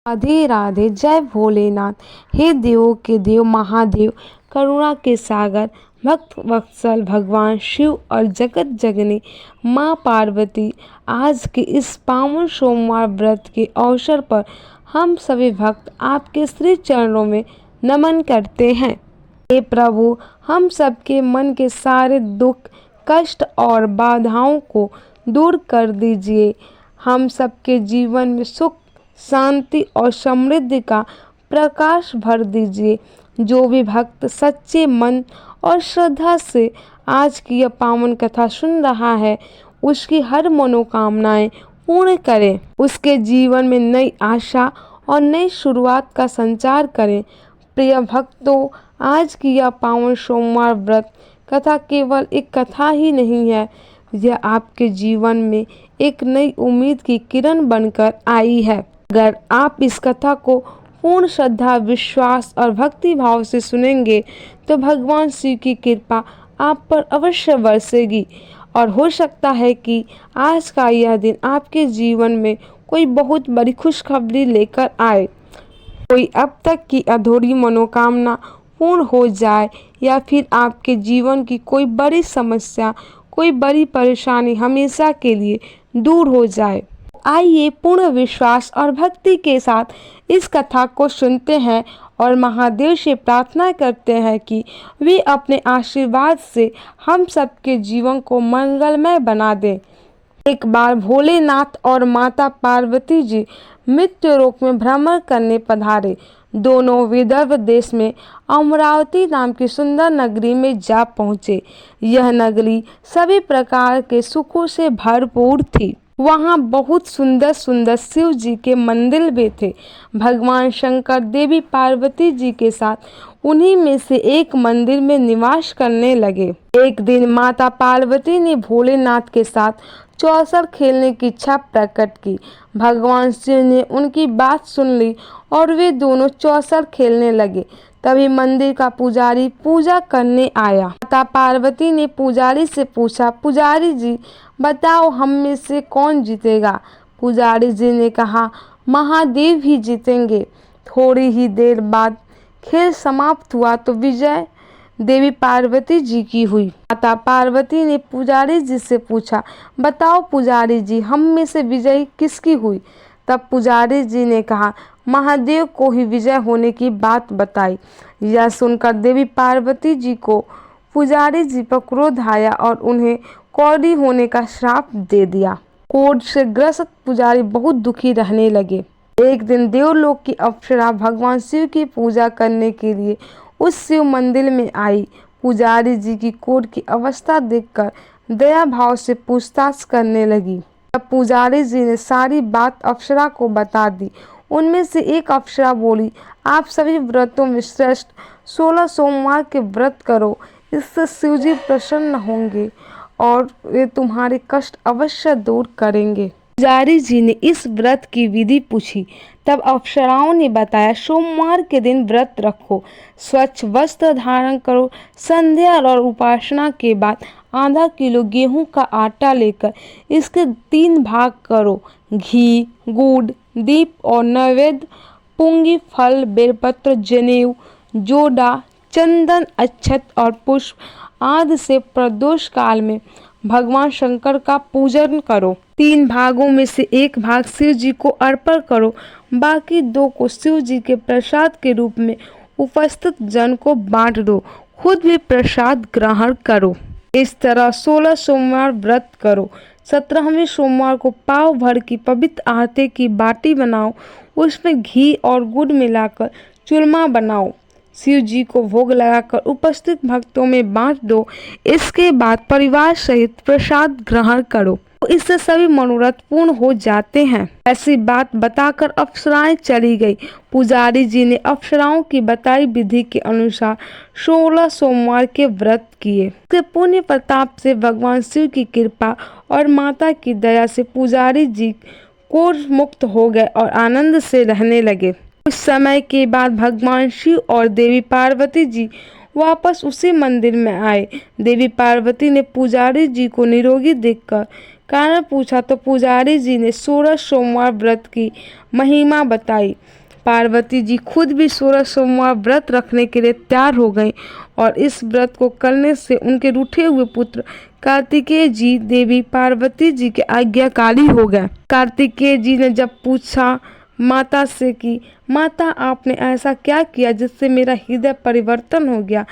राधे राधे। जय भोलेनाथ। हे देवों के देव महादेव, करुणा के सागर, भक्त वत्सल भगवान शिव और जगत जननी माँ पार्वती, आज के इस पावन सोमवार व्रत के अवसर पर हम सभी भक्त आपके श्री चरणों में नमन करते हैं। हे प्रभु, हम सबके मन के सारे दुख, कष्ट और बाधाओं को दूर कर दीजिए। हम सबके जीवन में सुख, शांति और समृद्धि का प्रकाश भर दीजिए। जो भी भक्त सच्चे मन और श्रद्धा से आज की यह पावन कथा सुन रहा है, उसकी हर मनोकामनाएं पूर्ण करें, उसके जीवन में नई आशा और नई शुरुआत का संचार करें। प्रिय भक्तों, आज की यह पावन सोमवार व्रत कथा केवल एक कथा ही नहीं है, यह आपके जीवन में एक नई उम्मीद की किरण बनकर आई है। अगर आप इस कथा को पूर्ण श्रद्धा, विश्वास और भक्ति भाव से सुनेंगे तो भगवान शिव की कृपा आप पर अवश्य बरसेगी और हो सकता है कि आज का यह दिन आपके जीवन में कोई बहुत बड़ी खुशखबरी लेकर आए। कोई अब तक की अधूरी मनोकामना पूर्ण हो जाए या फिर आपके जीवन की कोई बड़ी समस्या, कोई बड़ी परेशानी हमेशा के लिए दूर हो जाए। आइए पूर्ण विश्वास और भक्ति के साथ इस कथा को सुनते हैं और महादेव से प्रार्थना करते हैं कि वे अपने आशीर्वाद से हम सबके जीवन को मंगलमय बना दें। एक बार भोलेनाथ और माता पार्वती जी मृत्यु लोक में भ्रमण करने पधारे। दोनों विदर्भ देश में अमरावती नाम की सुंदर नगरी में जा पहुँचे। यह नगरी सभी प्रकार के सुखों से भरपूर थी। वहाँ बहुत सुंदर सुंदर शिव जी के मंदिर भी थे। भगवान शंकर देवी पार्वती जी के साथ उन्हीं में से एक मंदिर में निवास करने लगे। एक दिन माता पार्वती ने भोलेनाथ के साथ चौसर खेलने की इच्छा प्रकट की। भगवान शिव ने उनकी बात सुन ली और वे दोनों चौसर खेलने लगे। तभी मंदिर का पुजारी पूजा करने आया। माता पार्वती ने पुजारी से पूछा, पुजारी जी बताओ हम में से कौन जीतेगा? पुजारी जी ने कहा, महादेव ही जीतेंगे। थोड़ी ही देर बाद खेल समाप्त हुआ तो विजय देवी पार्वती जी की हुई। माता पार्वती ने पुजारी जी से पूछा, बताओ पुजारी जी हम में से विजयी किसकी हुई? तब पुजारी जी ने कहा, महादेव को ही विजय होने की बात बताई। यह सुनकर देवी पार्वती जी को पुजारी जी पर क्रोध आया और उन्हें कौड़ी होने का श्राप दे दिया। क्रोध से ग्रस्त पुजारी बहुत दुखी रहने लगे। एक दिन देवलोक की अप्सरा भगवान शिव की पूजा करने के लिए उस शिव मंदिर में आई। पुजारी जी की क्रोध की अवस्था देखकर दया भाव से पूछताछ करने लगी। तब पुजारी जी ने सारी बात अप्सरा को बता दी। उनमें से एक अप्सरा बोली, आप सभी व्रतों में श्रेष्ठ 16 सोमवार के व्रत करो, इससे शिवजी प्रसन्न होंगे और वे तुम्हारे कष्ट अवश्य दूर करेंगे। पुजारी जी ने इस व्रत की विधि पूछी। तब अप्सराओं ने बताया, सोमवार के दिन व्रत रखो, स्वच्छ वस्त्र धारण करो, संध्या और उपासना के बाद आधा किलो गेहूं का आटा लेकर इसके 3 भाग करो। घी, गुड़, दीप और नैवेद्य, पुंगी, फल, बेलपत्र, जनेऊ, जोड़ा, चंदन, अक्षत और पुष्प आदि से प्रदोष काल में भगवान शंकर का पूजन करो। 3 भागों में से एक भाग शिव जी को अर्पण करो, बाकी 2 को शिव जी के प्रसाद के रूप में उपस्थित जन को बांट दो, खुद भी प्रसाद ग्रहण करो। इस तरह 16 सोमवार व्रत करो। 17वें सोमवार को पाव भर की पवित्र आटे की बाटी बनाओ, उसमें घी और गुड़ मिलाकर चूरमा बनाओ, शिव जी को भोग लगाकर उपस्थित भक्तों में बांट दो। इसके बाद परिवार सहित प्रसाद ग्रहण करो, इससे सभी मनोरथ पूर्ण हो जाते हैं। ऐसी बात बताकर अप्सराएं चली गई। पुजारी जी ने अप्सराओं की बताई विधि के अनुसार 16 सोमवार के व्रत किए। इसके पुण्य प्रताप से भगवान शिव की कृपा और माता की दया से पुजारी जी कोढ़ मुक्त हो गए और आनंद से रहने लगे। कुछ समय के बाद भगवान शिव और देवी पार्वती जी वापस उसी मंदिर में आए। देवी पार्वती ने पुजारी जी को निरोगी देखकर कारण पूछा तो पुजारी जी ने 16 सोमवार व्रत की महिमा बताई। पार्वती जी खुद भी 16 सोमवार व्रत रखने के लिए तैयार हो गईं और इस व्रत को करने से उनके रूठे हुए पुत्र कार्तिकेय जी देवी पार्वती जी के आज्ञाकारी हो गए। कार्तिकेय जी ने जब पूछा माता से कि माता आपने ऐसा क्या किया जिससे मेरा हृदय परिवर्तन हो गया,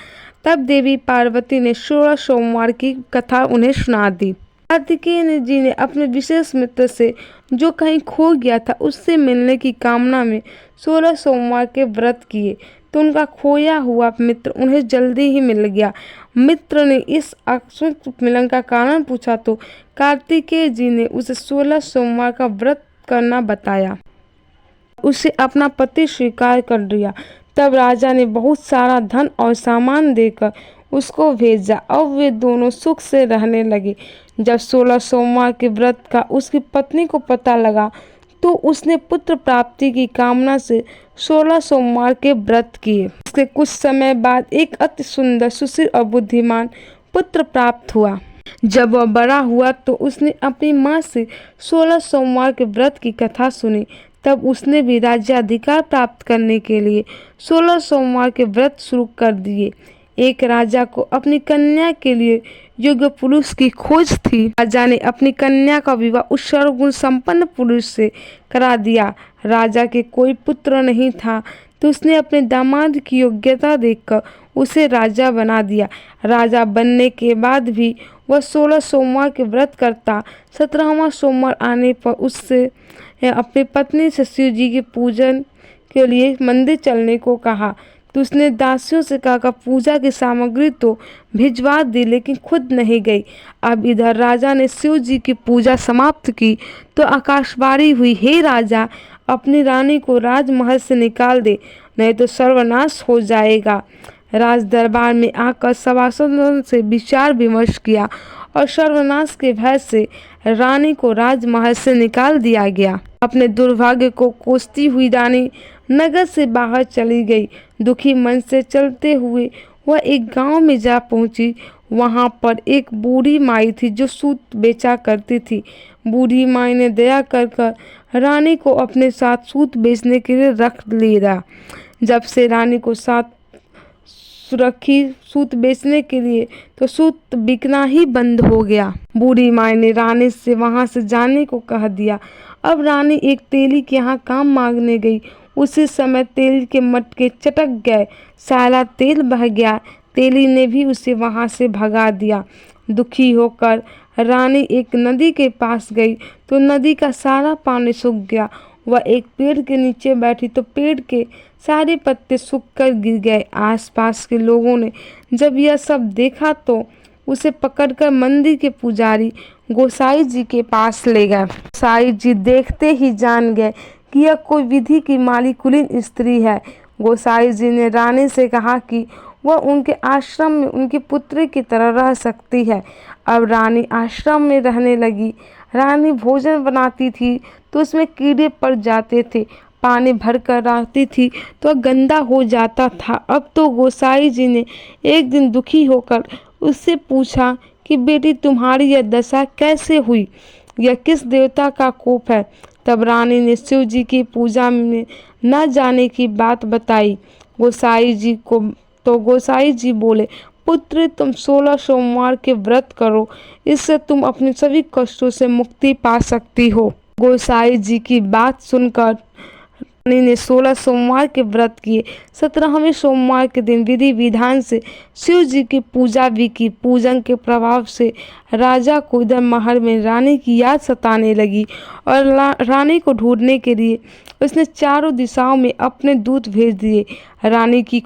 तब देवी पार्वती ने 16 सोमवार की कथा उन्हें सुना दी। कार्तिकेय जी ने अपने विशेष मित्र से जो कहीं खो गया था उससे मिलने की कामना में 16 सोमवार के व्रत किए तो उनका खोया हुआ मित्र उन्हें जल्दी ही मिल गया। मित्र ने इस अकस्मात मिलन का कारण पूछा तो कार्तिकेय जी ने उसे 16 सोमवार का व्रत करना बताया। उसे अपना पति स्वीकार कर लिया। तब राजा ने बहुत सारा धन और सामान देकर उसको भेजा और वे दोनों सुख से रहने लगे। जब 16 सोमवार के व्रत का उसकी पत्नी को पता लगा तो उसने पुत्र प्राप्ति की कामना से 16 सोमवार के व्रत किए। इसके कुछ समय बाद एक अति सुंदर, सुशील और बुद्धिमान पुत्र प्राप्त हुआ। जब वह बड़ा हुआ तो उसने अपनी माँ से 16 सोमवार के व्रत की कथा सुनी। तब उसने भी राज्याधिकार प्राप्त करने के लिए 16 सोमवार के व्रत शुरू कर दिए। एक राजा को अपनी कन्या के लिए योग्य पुरुष की खोज थी। राजा ने अपनी कन्या का विवाह उस सर्वगुण संपन्न पुरुष से करा दिया। राजा के कोई पुत्र नहीं था तो उसने अपने दामाद की योग्यता देखकर उसे राजा बना दिया। राजा बनने के बाद भी वह 16 सोमवार के व्रत करता। 17वां सोमवार आने पर उससे अपनी पत्नी से शिव जी के पूजन के लिए मंदिर चलने को कहा तो उसने दासियों से कहकर पूजा की सामग्री तो भिजवा दी लेकिन खुद नहीं गई। अब इधर राजा ने शिव जी की पूजा समाप्त की तो आकाशवाणी हुई, हे राजा, अपनी रानी को राजमहल से निकाल दे, नहीं तो सर्वनाश हो जाएगा। राज दरबार में आकर सभासदों से विचार विमर्श किया और सर्वनाश के भय से रानी को राजमहल से निकाल दिया गया। अपने दुर्भाग्य को कोसती हुई रानी नगर से बाहर चली गई। दुखी मन से चलते हुए वह एक गांव में जा पहुंची। वहां पर एक बूढ़ी माई थी जो सूत बेचा करती थी। बूढ़ी माई ने दया कर रानी को अपने साथ सूत बेचने के लिए रख लिया। जब से रानी को साथ रखी सूत बेचने के लिए तो सूत बिकना ही बंद हो गया। बूढ़ी माई ने रानी से वहां से जाने को कह दिया। अब रानी एक तेली के यहाँ काम मांगने गई। उसी समय तेल के मटके चटक गए, सारा तेल बह गया। तेली ने भी उसे वहां से भगा दिया। दुखी होकर रानी एक नदी के पास गई तो नदी का सारा पानी सूख गया। वह एक पेड़ के नीचे बैठी तो पेड़ के सारे पत्ते सूखकर गिर गए। आसपास के लोगों ने जब यह सब देखा तो उसे पकड़कर मंदिर के पुजारी गोसाई जी के पास ले गए। गोसाई जी देखते ही जान गए कि यह कोई विधि की माली कुलीन स्त्री है। गोसाई जी ने रानी से कहा कि वह उनके आश्रम में उनकी पुत्री की तरह रह सकती है। अब रानी आश्रम में रहने लगी। रानी भोजन बनाती थी तो उसमें कीड़े पड़ जाते थे। पानी भर कर रखती थी तो गंदा हो जाता था। अब तो गोसाई जी ने एक दिन दुखी होकर उससे पूछा कि बेटी, तुम्हारी यह दशा कैसे हुई? यह किस देवता का कोप है? तब रानी ने शिव जी की पूजा में न जाने की बात बताई गोसाई जी को। तो गोसाई जी बोले, पुत्र, तुम 16 सोमवार के व्रत करो, इससे तुम अपने सभी कष्टों से मुक्ति पा सकती हो। गोसाई जी की बात सुनकर रानी ने 16 सोमवार के व्रत किए। 17वें सोमवार के दिन विधि विधान से शिव जी की पूजा भी की। पूजन के प्रभाव से राजा को इधर महल में रानी की याद सताने लगी और रानी को ढूंढने के लिए उसने चारों दिशाओं में अपने दूत भेज दिए। रानी की